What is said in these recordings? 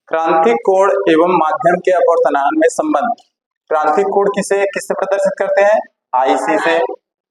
क्रांतिक कोण एवं माध्यम के अपवर्तनांक में संबंध। क्रांतिक कोण किसे किससे प्रदर्शित करते हैं? आई सी से,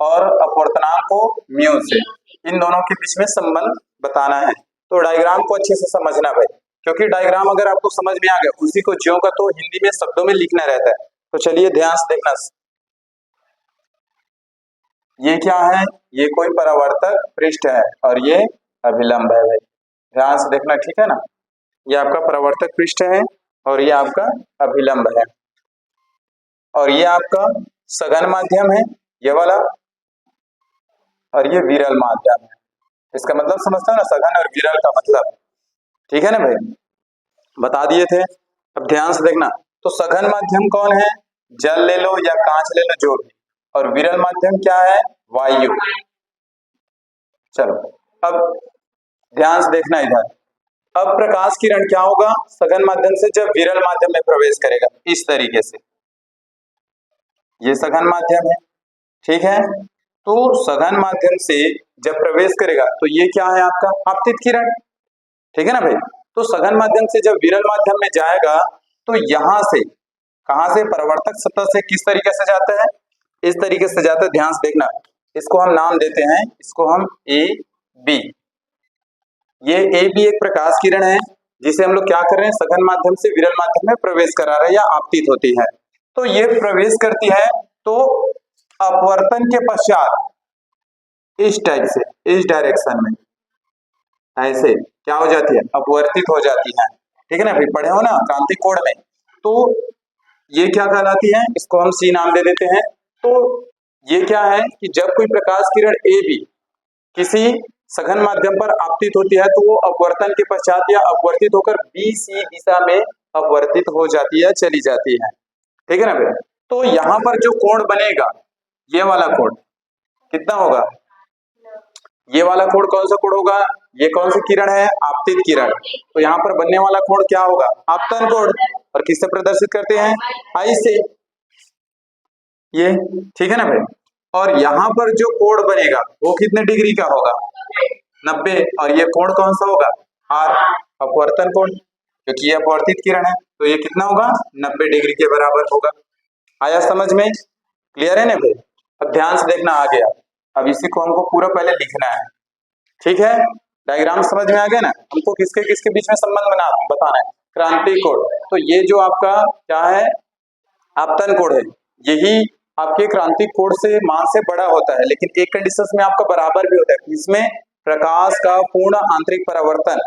और अपवर्तनांक को म्यू से। इन दोनों के बीच में संबंध बताना है। तो डायग्राम को अच्छे से समझना भाई, क्योंकि डायग्राम अगर आपको समझ में आ गया, उसी को ज्यों का तो हिंदी में शब्दों में लिखना रहता है। तो चलिए ध्यान से देखना। ये क्या है? ये कोई परावर्तक पृष्ठ है और ये अभिलंब है भाई। ध्यान से देखना, ठीक है ना। ये आपका परावर्तक पृष्ठ है और ये आपका अभिलंब है, और ये आपका सघन माध्यम है, ये वाला, और ये विरल माध्यम है। इसका मतलब समझते हो ना, सघन और विरल का मतलब, ठीक है ना भाई, बता दिए थे। अब ध्यान से देखना। तो सघन माध्यम कौन है? जल ले लो या कांच ले लो, जो भी। और विरल माध्यम क्या है? वायु। चलो अब ध्यान से देखना इधर। अब प्रकाश किरण क्या होगा सघन माध्यम से जब विरल माध्यम में प्रवेश करेगा? इस तरीके से। ये सघन माध्यम है, ठीक है। तो सघन माध्यम से जब प्रवेश करेगा तो ये क्या है? आपका आपतित किरण, ठीक है ना भाई। तो सघन माध्यम से जब विरल माध्यम में जाएगा तो यहां से, कहां से? परावर्तक सतह से किस तरीके से जाता है? इस तरीके से जाता है। ध्यान से देखना। इसको हम नाम देते हैं, इसको हम ए बी। ये ए बी एक प्रकाश किरण है जिसे हम लोग क्या कर रहे हैं? सघन माध्यम से विरल माध्यम में प्रवेश करा रहे हैं या आपतित होती है। तो ये प्रवेश करती है तो अपवर्तन के पश्चात इस टाइप से, इस डायरेक्शन में ऐसे क्या हो जाती है? अपवर्तित हो जाती है, ठीक है ना भाई। पढ़े हो ना क्रांतिक कोण में। तो ये क्या कहलाती है? इसको हम सी नाम दे देते हैं। तो ये क्या है कि जब कोई प्रकाश किरण ए बी किसी सघन माध्यम पर आपतित होती है तो वो अपवर्तन के पश्चात या अपवर्तित होकर बी सी दिशा में अपवर्तित हो जाती है, चली जाती है, ठीक है ना भाई। तो यहाँ पर जो कोण बनेगा, ये वाला कोण कितना होगा? ये वाला कोण कौन सा कोण होगा? ये कौन सी किरण है? आपतित किरण। तो यहाँ पर बनने वाला कोण क्या होगा? आपतन कोण। और किससे प्रदर्शित करते हैं? आई से, ये, ठीक है ना भाई। और यहाँ पर जो कोण बनेगा वो कितने डिग्री का होगा? 90। और ये कोण कौन सा होगा? आर, अपवर्तन कोण, क्योंकि ये अपवर्तित किरण है। तो ये कितना होगा? 90 डिग्री के बराबर होगा। आया समझ में? क्लियर है ना भाई। अब ध्यान से देखना आ गया। अब इसी को हमको पूरा पहले लिखना है, ठीक है। डायग्राम समझ में आ गया ना। हमको किसके किसके बीच में संबंध बताना है? क्रांतिक कोण। तो ये जो आपका क्या है? आपतन कोण है। यही आपके क्रांतिक कोण से मान से बड़ा होता है, लेकिन एक कंडीशन में आपका बराबर भी होता है। इसमें प्रकाश का पूर्ण आंतरिक परावर्तन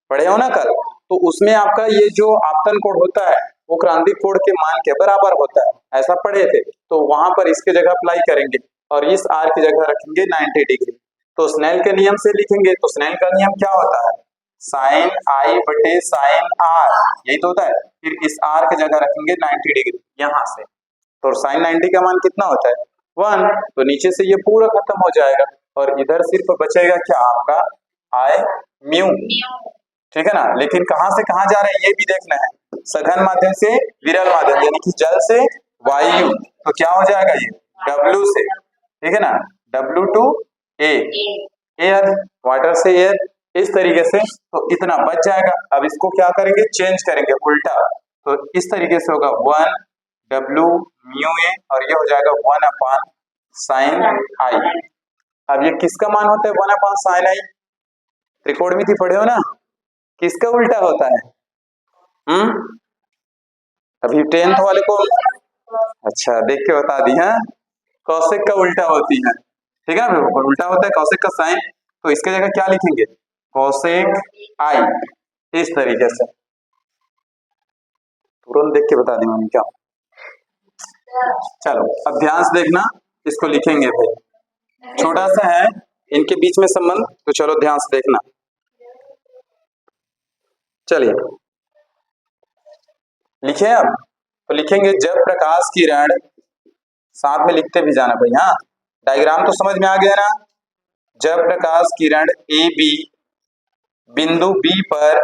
पढ़े हो ना कल। तो उसमें आपका ये जो आपतन कोण होता है वो क्रांतिक कोण के मान के बराबर होता है, ऐसा पढ़े थे। तो वहां पर इसके जगह अप्लाई करेंगे और इस आर की जगह रखेंगे 90 डिग्री। तो स्नेल के नियम से लिखेंगे। तो स्नेल का नियम क्या होता है? साइन आई बटे साइन आर, यही तो होता है। फिर इस आर की जगह रखेंगे 90 डिग्री यहां से। तो साइन 90 का मान कितना होता है? 1। तो नीचे से ये पूरा खत्म हो जाएगा और इधर सिर्फ बचेगा क्या? आपका आई म्यू, ठीक है ना। लेकिन कहां से कहां जा रहे हैं ये भी देखना है। सघन माध्यम से विरल माध्यम, यानी कि जल से वायु। तो क्या हो जाएगा? ये W से, ठीक है ना, W to A, air, water से एयर, इस तरीके से। तो इतना बच जाएगा। अब इसको क्या करेंगे? चेंज करेंगे उल्टा। तो इस तरीके से होगा 1 W म्यू ए, और ये हो जाएगा 1 अपान साइन आई। अब ये किसका मान होता है? 1 अपान साइन आई। त्रिकोणमिति पढ़े हो ना, किसका उल्टा होता है? अभी 10th वाले को अच्छा देख के बता दी है। कौशिक का उल्टा होती है, ठीक है ना। उल्टा होता है कौशिक का साइन। तो इसके जगह क्या लिखेंगे? कौशिक आई, इस तरीके से। तुरंत देख के बता दी मैंने क्या। चलो अब ध्यान से देखना, इसको लिखेंगे भाई। छोटा सा है इनके बीच में संबंध, तो चलो ध्यान से देखना। चलिए लिखे अब। तो लिखेंगे जब प्रकाश किरण, साथ में लिखते भी जाना भाई। हाँ, डायग्राम तो समझ में आ गया ना। जब प्रकाश किरण ए बी बिंदु बी पर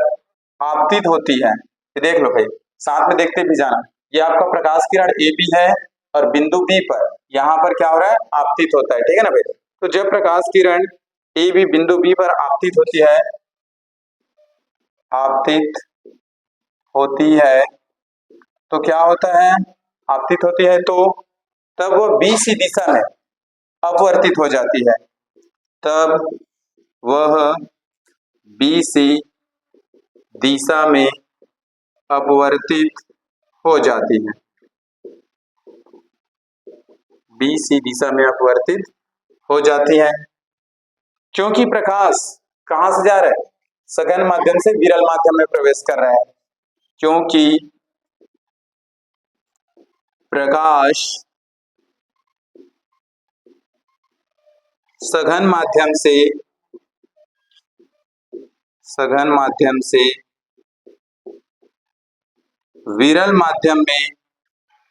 आपतित होती है, देख लो भाई, साथ में देखते भी जाना। ये आपका प्रकाश किरण ए बी है और बिंदु बी पर यहाँ पर क्या हो रहा है? आपतित होता है, ठीक है ना भाई। तो जब प्रकाश किरण ए बी बिंदु बी पर आपतित होती है, आपतित होती है तो क्या होता है, आपतित होती है तो तब वह बी सी दिशा में अपवर्तित हो जाती है, तब वह बी सी दिशा में अपवर्तित हो जाती है, बी सी दिशा में अपवर्तित हो जाती है। क्योंकि प्रकाश कहां से जा रहा है, सघन माध्यम से विरल माध्यम में प्रवेश कर रहा है, क्योंकि प्रकाश सघन माध्यम से विरल माध्यम में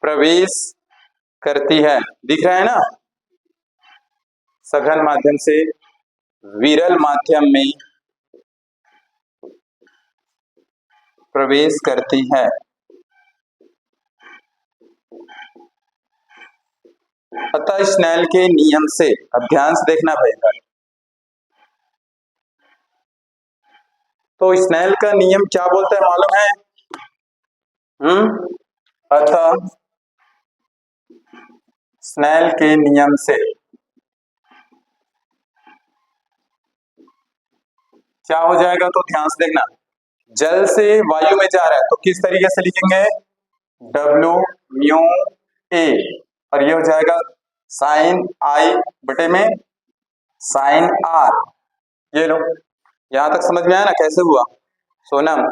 प्रवेश करती है, दिख रहा है ना, सघन माध्यम से विरल माध्यम में प्रवेश करती है। अतः स्नेल के नियम से, अब ध्यान से देखना पड़ेगा, तो स्नेल का नियम क्या बोलता है मालूम है? अतः स्नेल के नियम से क्या हो जाएगा, तो ध्यान से देखना, जल से वायु में जा रहा है तो किस तरीके से लिखेंगे, W म्यू ए, और ये हो जाएगा साइन आई बटे में साइन आर। ये लो, यहां तक समझ में आया ना कैसे हुआ सोनम?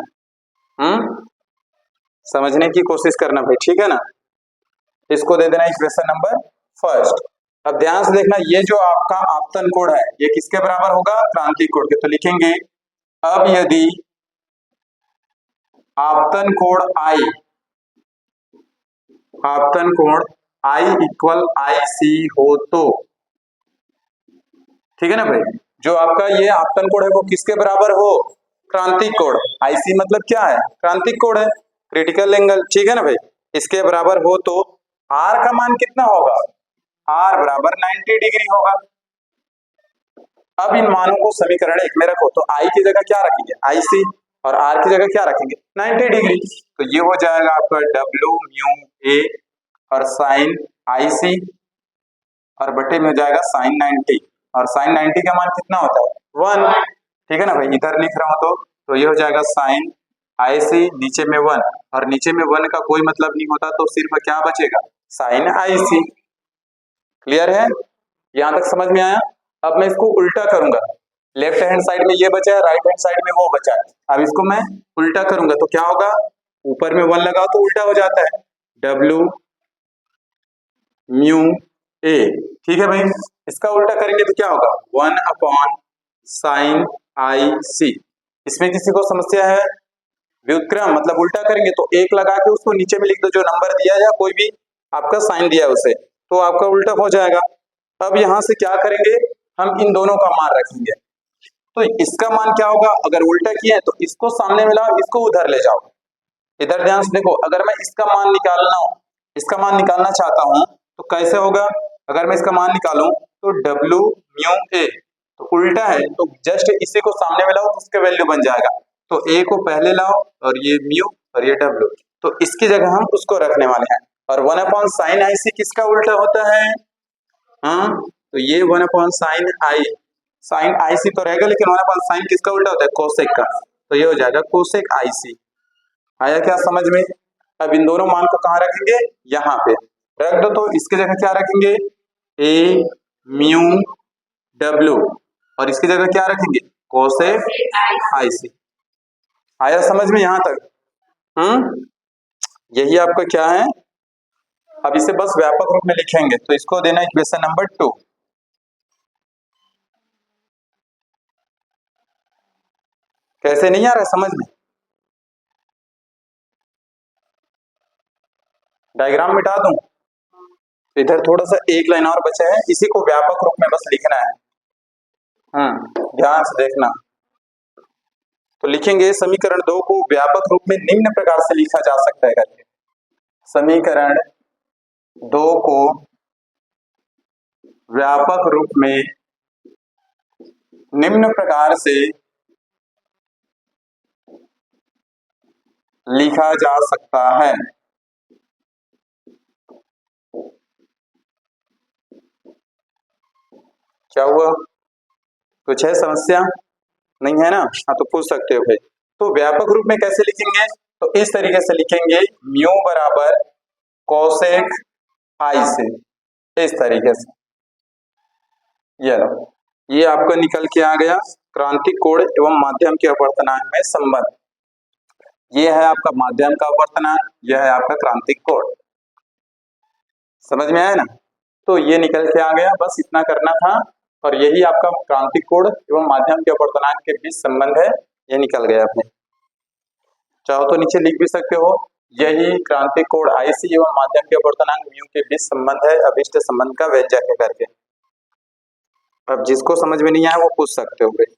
समझने की कोशिश करना भाई, ठीक है ना। इसको दे देना इक्वेशन नंबर फर्स्ट। अब ध्यान से देखना, ये जो आपका आपतन कोण है ये किसके बराबर होगा, क्रांतिक कोण के, तो लिखेंगे अब यदि आपतन कोण I इक्वल आई सी हो तो, ठीक है ना भाई, जो आपका ये आपतन कोण है वो किसके बराबर हो, क्रांतिक कोण, आईसी मतलब क्या है, क्रांतिक कोण है, क्रिटिकल एंगल, ठीक है ना भाई, इसके बराबर हो तो आर का मान कितना होगा, आर बराबर 90 डिग्री होगा। अब इन मानों को समीकरण एक में रखो, तो आई की जगह क्या रखेंगे, आईसी, और आर की जगह क्या रखेंगे 90 डिग्री, तो ये हो जाएगा आपका डब्ल्यू म्यू ए और साइन आईसी और बटे में हो जाएगा साइन 90, और साइन 90 का मान कितना होता है 1, ठीक है ना भाई, इधर लिख रहा हूं तो ये हो जाएगा साइन आईसी नीचे में 1, और नीचे में 1 का कोई मतलब नहीं होता तो सिर्फ क्या बचेगा साइन आईसी। क्लियर है, यहां तक समझ में आया? अब मैं इसको उल्टा करूंगा, लेफ्ट हैंड साइड में ये बचा है, राइट हैंड साइड में वो बचा है, अब इसको मैं उल्टा करूंगा तो क्या होगा, ऊपर में 1 लगाओ तो उल्टा हो जाता है, डब्ल्यू म्यू ए, ठीक है भाई, इसका उल्टा करेंगे तो क्या होगा 1 अपॉन साइन आई सी। इसमें किसी को समस्या है, व्युत्क्रम मतलब उल्टा करेंगे तो एक लगा के उसको नीचे में लिख दो, जो नंबर दिया है या कोई भी आपका साइन दिया है उसे, तो आपका उल्टा हो जाएगा। अब यहां से क्या करेंगे, हम इन दोनों का मान रखेंगे, तो इसका मान क्या होगा, अगर उल्टा किया है तो इसको सामने में लाओ, इसको उधर ले जाओ, इधर ध्यान से देखो, अगर मैं इसका मान निकालना चाहता हूं तो कैसे होगा, अगर मैं इसका मान निकालूं तो डब्ल्यू म्यू ए, तो उल्टा है तो जस्ट इसी को सामने में लाओ तो उसका वैल्यू बन जाएगा, तो ए को पहले लाओ और ये म्यू और ये डब्ल्यू, तो इसकी जगह हम उसको रखने वाले हैं, और 1 अपॉन साइन आई सी किसका उल्टा होता है, तो ये 1 अपॉन साइन आई सी तो रहेगा, लेकिन 1 अपॉन साइन किसका उल्टा होता है, कोसेक का, तो ये हो जाएगा कोसेक आई सी। आया क्या समझ में? अब इन दोनों मान को कहाँ रखेंगे, यहाँ पे रख दो, तो इसकी जगह क्या रखेंगे, ए म्यू डब्ल्यू, और इसकी जगह क्या रखेंगे कोसेक आई सी। आया समझ में यहाँ तक? यही आपका क्या है, अब इसे बस व्यापक रूप में लिखेंगे, तो इसको देना इक्वेशन नंबर 2। कैसे, नहीं आ रहा है समझ में? डायग्राम मिटा दूं, इधर थोड़ा सा एक लाइन और बचा है, इसी को व्यापक रूप में बस लिखना है। ध्यान से देखना, तो लिखेंगे समीकरण 2 को व्यापक रूप में निम्न प्रकार से लिखा जा सकता है करके, समीकरण 2 को व्यापक रूप में निम्न प्रकार से लिखा जा सकता है। क्या हुआ, कुछ है समस्या? नहीं है ना? हाँ तो पूछ सकते हो भाई। तो व्यापक रूप में कैसे लिखेंगे? तो इस तरीके से लिखेंगे, म्यू बराबर कोसेक फाई से, इस तरीके से। ये लो, ये आपका निकल के आ गया क्रांतिक कोण एवं माध्यम के अपवर्तनांक में संबंध। ये है आपका माध्यम का अपवर्तनांक, यह है आपका क्रांतिक कोण। समझ में आया ना? तो ये निकल के आ गया, बस इतना करना था। और यही आपका क्रांतिक कोण एवं माध्यम के अपवर्तनांक के बीच संबंध है, ये निकल गया अपने। चाहो तो नीचे लिख भी सकते हो, यही क्रांतिक कोण आईसी एवं माध्यम के अपवर्तनांक म्यू के बीच संबंध है, अभिष्ट संबंध का व्यंजक है करके। अब जिसको समझ में नहीं आया वो पूछ सकते हो भाई।